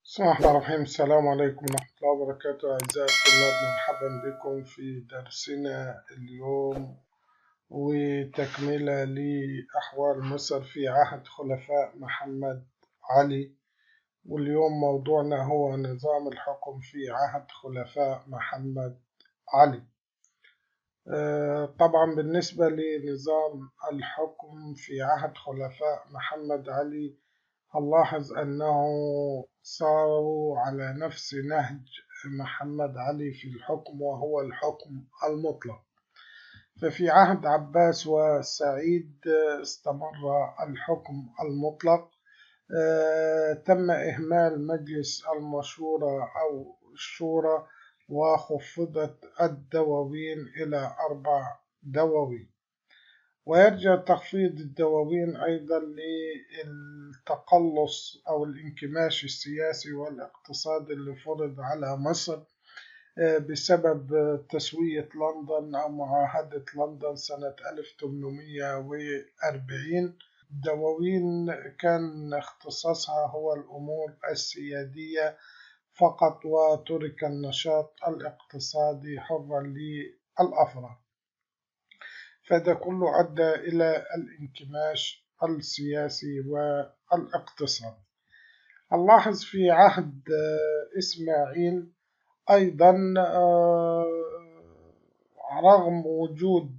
بسم الله الرحمن الرحيم. السلام عليكم ورحمة الله وبركاته. أعزائي الطلاب، مرحبا بكم في درسنا اليوم وتكملة لأحوال مصر في عهد خلفاء محمد علي. واليوم موضوعنا هو نظام الحكم في عهد خلفاء محمد علي. طبعا بالنسبة لنظام الحكم في عهد خلفاء محمد علي، هنلاحظ أنه صاروا على نفس نهج محمد علي في الحكم، وهو الحكم المطلق. ففي عهد عباس وسعيد استمر الحكم المطلق. تم إهمال مجلس المشورة أو الشورى، وخفضت الدواوين إلى 4 دواوين. ويرجع تخفيض الدواوين أيضا للتقلص أو الانكماش السياسي والاقتصادي اللي فرض على مصر بسبب تسوية لندن أو معاهدة لندن سنة 1840. الدواوين كان اختصاصها هو الأمور السيادية فقط، وترك النشاط الاقتصادي حرا للأفراد. فده كله أدى إلى الانكماش السياسي والاقتصادي. نلاحظ في عهد إسماعيل أيضا رغم وجود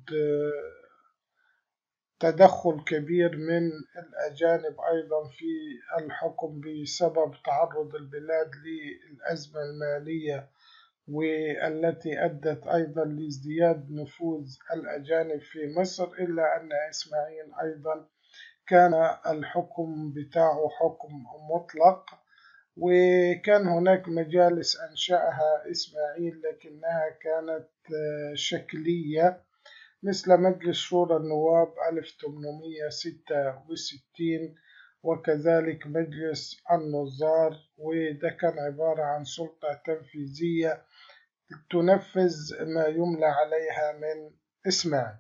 تدخل كبير من الأجانب أيضا في الحكم بسبب تعرض البلاد للأزمة المالية، والتي أدت أيضا لازدياد نفوذ الأجانب في مصر، إلا أن إسماعيل أيضا كان الحكم بتاعه حكم مطلق. وكان هناك مجالس أنشأها إسماعيل لكنها كانت شكلية، مثل مجلس شورى النواب 1866، وكذلك مجلس النظار، وده كان عبارة عن سلطة تنفيذية تنفذ ما يملى عليها من إسماعيل.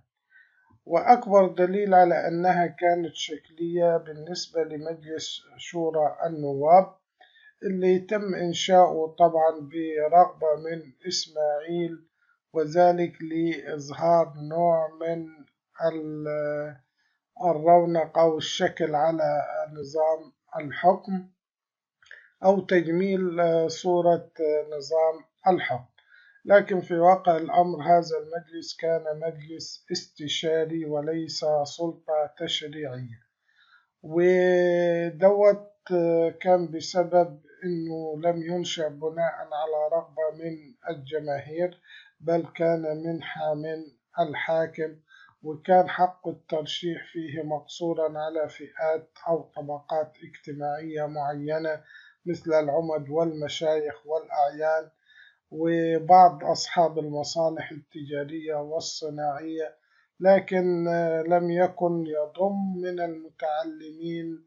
وأكبر دليل على أنها كانت شكلية بالنسبة لمجلس شورى النواب اللي تم إنشاؤه طبعا برغبة من إسماعيل، وذلك لإظهار نوع من الرونق أو الشكل على نظام الحكم، أو تجميل صورة نظام الحكم. لكن في واقع الأمر هذا المجلس كان مجلس استشاري وليس سلطة تشريعية، ودوت كان بسبب أنه لم ينشأ بناء على رغبة من الجماهير، بل كان منحة من الحاكم، وكان حق الترشيح فيه مقصورا على فئات أو طبقات اجتماعية معينة، مثل العمد والمشايخ والأعيان وبعض أصحاب المصالح التجارية والصناعية، لكن لم يكن يضم من المتعلمين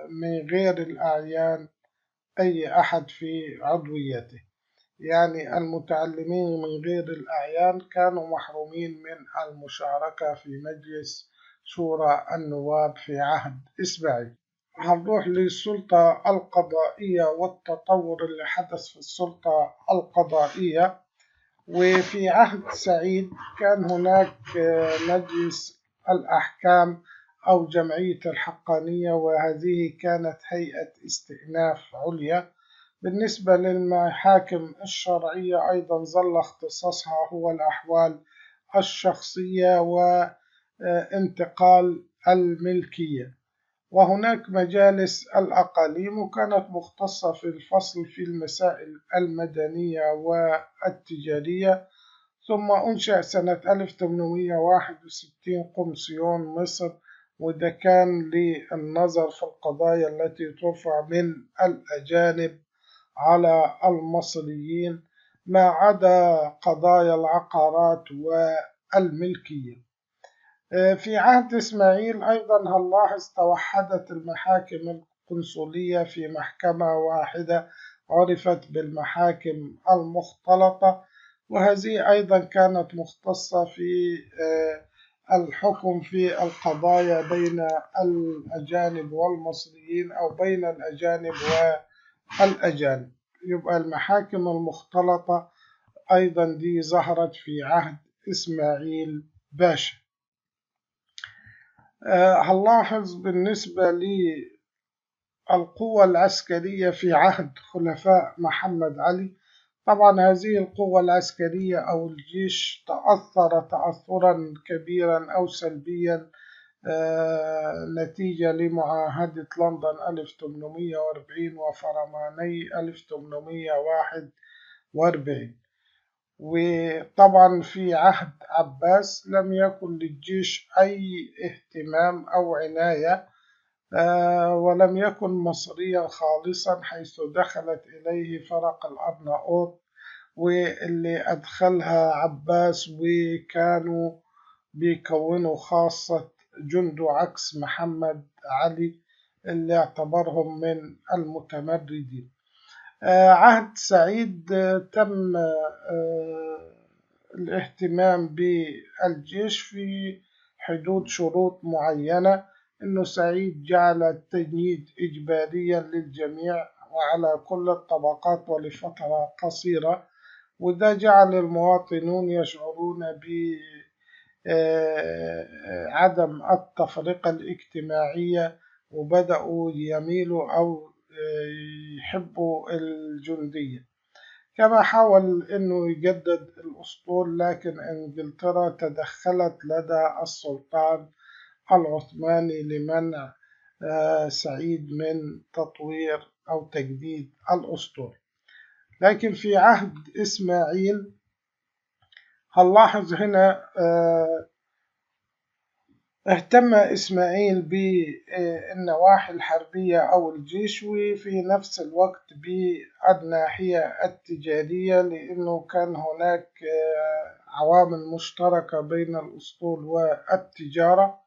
من غير الأعيان أي أحد في عضويته. يعني المتعلمين من غير الأعيان كانوا محرومين من المشاركة في مجلس شورى النواب في عهد إسماعيل. هنروح للسلطة القضائية والتطور اللي حدث في السلطة القضائية. وفي عهد سعيد كان هناك مجلس الأحكام أو جمعية الحقانية، وهذه كانت هيئة استئناف عليا. بالنسبة للمحاكم الشرعية أيضا ظل اختصاصها هو الأحوال الشخصية وانتقال الملكية. وهناك مجالس الأقاليم، وكانت مختصة في الفصل في المسائل المدنية والتجارية. ثم أنشأ سنة 1861 قمصيون مصر، وده كان للنظر في القضايا التي ترفع من الأجانب على المصريين، ما عدا قضايا العقارات والملكية. في عهد إسماعيل أيضا هنلاحظ توحدت المحاكم القنصلية في محكمة واحدة عرفت بالمحاكم المختلطة، وهذه أيضا كانت مختصة في الحكم في القضايا بين الأجانب والمصريين أو بين الأجانب والأجانب. يبقى المحاكم المختلطة أيضا دي ظهرت في عهد إسماعيل باشا. هنلاحظ بالنسبة للقوة العسكرية في عهد خلفاء محمد علي، طبعا هذه القوة العسكرية أو الجيش تأثر تأثرا كبيرا أو سلبيا نتيجة لمعاهدة لندن 1840 وفرماني 1841. وطبعا في عهد عباس لم يكن للجيش أي اهتمام أو عناية، ولم يكن مصريا خالصا، حيث دخلت إليه فرق الأرناؤوط واللي أدخلها عباس، وكانوا بيكونوا خاصة جنده عكس محمد علي اللي اعتبرهم من المتمردين. عهد سعيد تم الاهتمام بالجيش في حدود شروط معينة، إنه سعيد جعل التجنيد إجباريا للجميع وعلى كل الطبقات ولفترة قصيرة، وده جعل المواطنون يشعرون بعدم التفرقة الاجتماعية، وبدأوا يميلوا أو يحبوا الجندية. كما حاول أنه يجدد الأسطول، لكن إنجلترا تدخلت لدى السلطان العثماني لمنع سعيد من تطوير أو تجديد الأسطول. لكن في عهد إسماعيل هنلاحظ هنا اهتم إسماعيل بالنواحي الحربية أو الجيش، وفي نفس الوقت بالناحية التجارية، لأنه كان هناك عوامل مشتركة بين الأسطول والتجارة،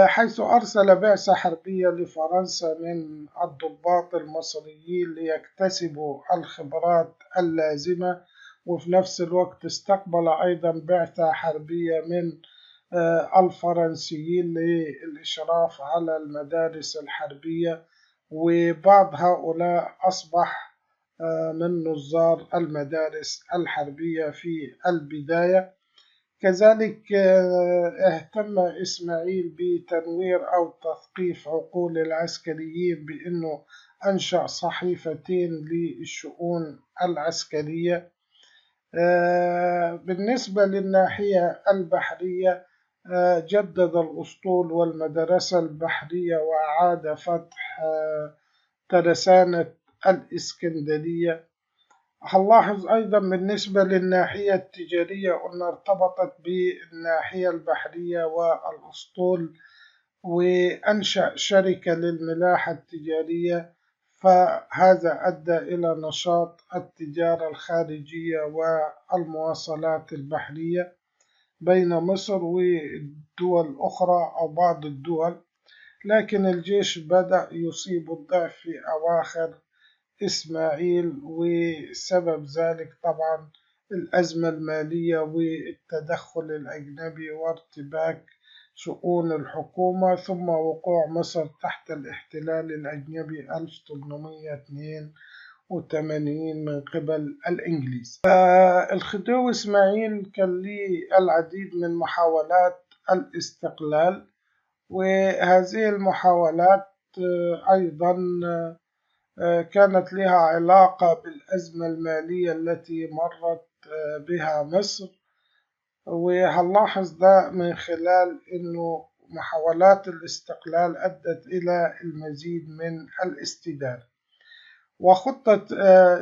حيث أرسل بعثة حربية لفرنسا من الضباط المصريين ليكتسبوا الخبرات اللازمة، وفي نفس الوقت استقبل أيضا بعثة حربية من الفرنسيين للإشراف على المدارس الحربية، وبعض هؤلاء أصبح من نظار المدارس الحربية في البداية. كذلك اهتم إسماعيل بتنوير أو تثقيف عقول العسكريين بأنه أنشأ صحيفتين للشؤون العسكرية. بالنسبة للناحية البحرية جدد الأسطول والمدرسة البحرية، وأعاد فتح ترسانة الإسكندرية. هنلاحظ أيضا بالنسبة للناحية التجارية أن ارتبطت بالناحية البحرية والأسطول، وأنشأ شركة للملاحة التجارية، فهذا أدى إلى نشاط التجارة الخارجية والمواصلات البحرية بين مصر والدول الأخرى أو بعض الدول. لكن الجيش بدأ يصيب الضعف في أواخر إسماعيل، وسبب ذلك طبعا الأزمة المالية والتدخل الأجنبي وارتباك شؤون الحكومة، ثم وقوع مصر تحت الاحتلال الأجنبي 1882 من قبل الإنجليز. الخديوي إسماعيل كان له العديد من محاولات الاستقلال، وهذه المحاولات أيضا كانت لها علاقة بالأزمة المالية التي مرت بها مصر، وهنلاحظ ده من خلال أنه محاولات الاستقلال أدت إلى المزيد من الاستدانة. وخطة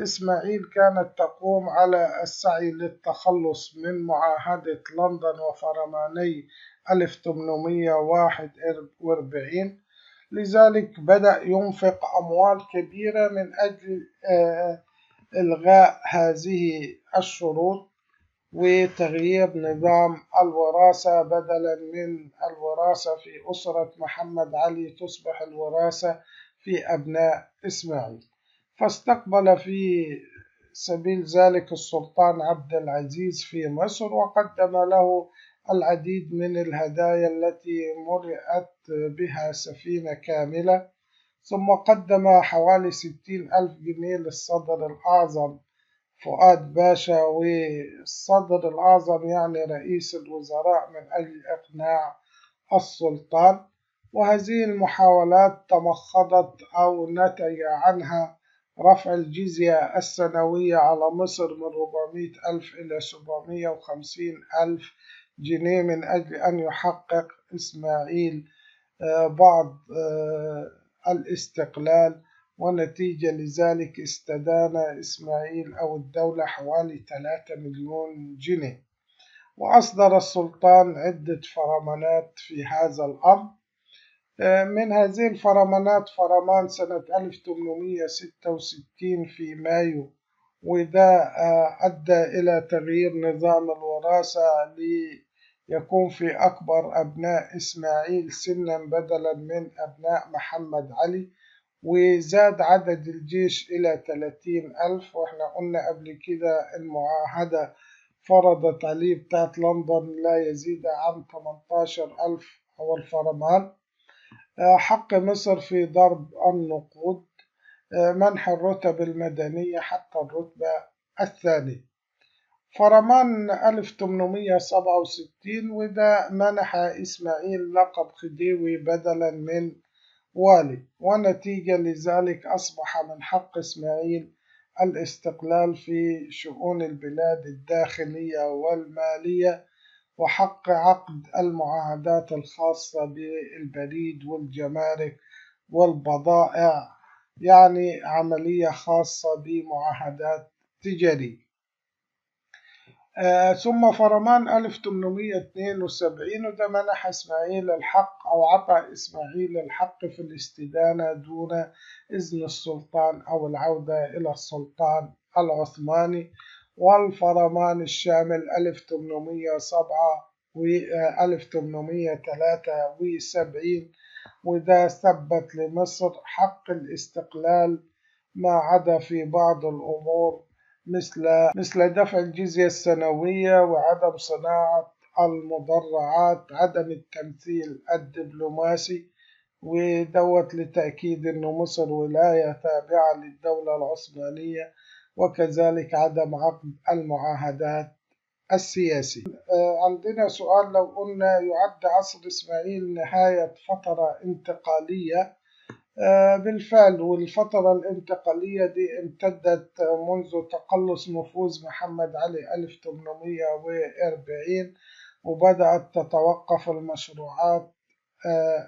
إسماعيل كانت تقوم على السعي للتخلص من معاهدة لندن وفرماني 1841، لذلك بدأ ينفق أموال كبيرة من أجل إلغاء هذه الشروط وتغيير نظام الوراثة، بدلا من الوراثة في أسرة محمد علي تصبح الوراثة في أبناء إسماعيل. فاستقبل في سبيل ذلك السلطان عبد العزيز في مصر، وقدم له العديد من الهدايا التي مرئت بها سفينة كاملة، ثم قدم حوالي 60,000 جنيه للصدر الأعظم فؤاد باشا، والصدر الأعظم يعني رئيس الوزراء، من أجل إقناع السلطان. وهذه المحاولات تمخضت أو نتج عنها رفع الجزية السنوية على مصر من 400 ألف إلى 750 ألف جنيه، من أجل أن يحقق إسماعيل بعض الاستقلال. ونتيجة لذلك استدان إسماعيل أو الدولة حوالي 3 مليون جنيه. وأصدر السلطان عدة فرمانات في هذا الأمر. من هذه الفرمانات فرمان سنة 1866 في مايو، وده أدى إلى تغيير نظام الوراثة ليكون في أكبر أبناء إسماعيل سنا بدلا من أبناء محمد علي، وزاد عدد الجيش إلى 30,000. وإحنا قلنا قبل كده المعاهدة فرضت عليه بتاعت لندن لا يزيد عن 18,000 هو الفرمان. حق مصر في ضرب النقود، منح الرتب المدنية حتى الرتبة الثانية. فرمان 1867 وده منح إسماعيل لقب خديوي بدلا من والي، ونتيجة لذلك أصبح من حق إسماعيل الاستقلال في شؤون البلاد الداخلية والمالية، وحق عقد المعاهدات الخاصة بالبريد والجمارك والبضائع، يعني عملية خاصة بمعاهدات تجارية. ثم فرمان 1872 وده منح إسماعيل الحق أو عطى إسماعيل الحق في الاستدانة دون إذن السلطان أو العودة إلى السلطان العثماني. والفرمان الشامل 1807 و 1873 وده ثبت لمصر حق الاستقلال، ما عدا في بعض الأمور مثل دفع الجزية السنوية وعدم صناعة المدرعات، عدم التمثيل الدبلوماسي، ودوت لتأكيد أن مصر ولاية تابعة للدولة العثمانية، وكذلك عدم عقد المعاهدات السياسية. عندنا سؤال: لو قلنا يعد عصر إسماعيل نهاية فترة انتقالية، بالفعل، والفترة الانتقالية دي امتدت منذ تقلص نفوذ محمد علي 1840، وبدأت تتوقف المشروعات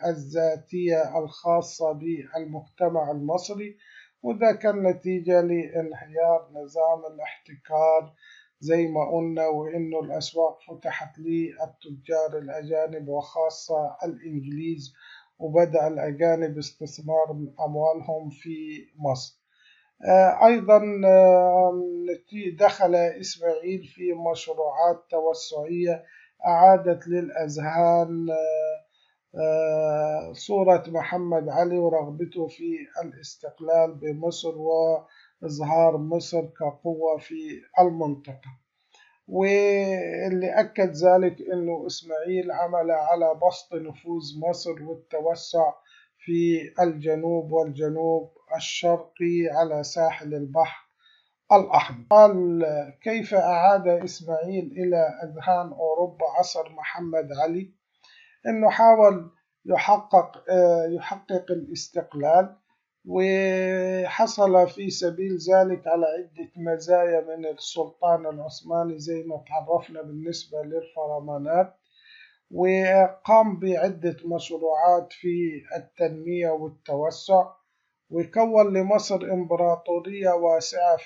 الذاتية الخاصة بالمجتمع المصري، وده كان نتيجة لانهيار نظام الاحتكار زي ما قلنا، وإنه الأسواق فتحت للتجار الأجانب وخاصة الإنجليز، وبدأ الأجانب استثمار أموالهم في مصر. أيضا دخل إسماعيل في مشروعات توسعية أعادت للأذهان صورة محمد علي ورغبته في الاستقلال بمصر وإظهار مصر كقوة في المنطقة. واللي أكد ذلك أنه إسماعيل عمل على بسط نفوذ مصر والتوسع في الجنوب والجنوب الشرقي على ساحل البحر الأحمر. قال: كيف أعاد إسماعيل إلى أذهان أوروبا عصر محمد علي؟ أنه حاول يحقق الاستقلال، وحصل في سبيل ذلك على عدة مزايا من السلطان العثماني زي ما تعرفنا بالنسبة للفرمانات، وقام بعدة مشروعات في التنمية والتوسع، وكون لمصر إمبراطورية واسعة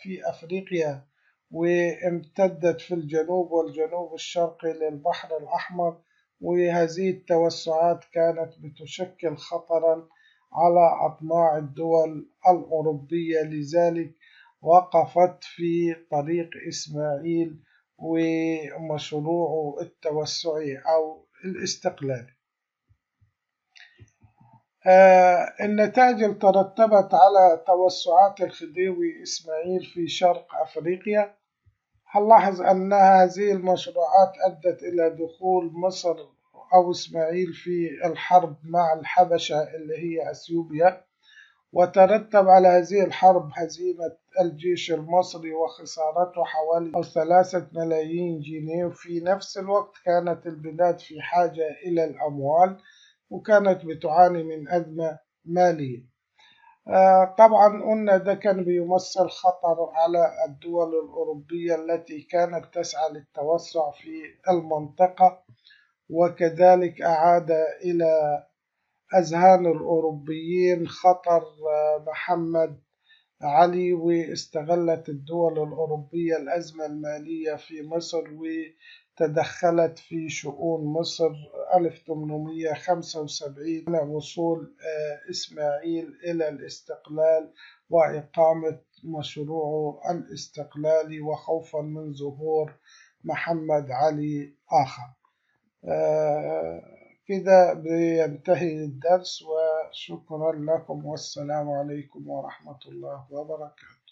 في أفريقيا، وامتدت في الجنوب والجنوب الشرقي للبحر الأحمر. وهذه التوسعات كانت بتشكل خطرا على أطماع الدول الأوروبية، لذلك وقفت في طريق إسماعيل ومشروعه التوسعي أو الاستقلالي. النتائج اللي ترتبت على توسعات الخديوي إسماعيل في شرق أفريقيا: هنلاحظ أن هذه المشروعات أدت إلى دخول مصر أو إسماعيل في الحرب مع الحبشة اللي هي أثيوبيا، وترتب على هذه الحرب هزيمة الجيش المصري وخسارته حوالي 3 ملايين جنيه. وفي نفس الوقت كانت البلاد في حاجة إلى الأموال وكانت بتعاني من أزمة مالية. طبعا قلنا ده كان بيمثل خطر على الدول الأوروبية التي كانت تسعى للتوسع في المنطقة، وكذلك أعاد إلى أذهان الأوروبيين خطر محمد علي، واستغلت الدول الأوروبية الأزمة المالية في مصر وتدخلت في شؤون مصر 1875 وصول إسماعيل إلى الاستقلال وإقامة مشروعه الاستقلالي، وخوفا من ظهور محمد علي آخر. كده بينتهي الدرس، وشكرا لكم والسلام عليكم ورحمة الله وبركاته.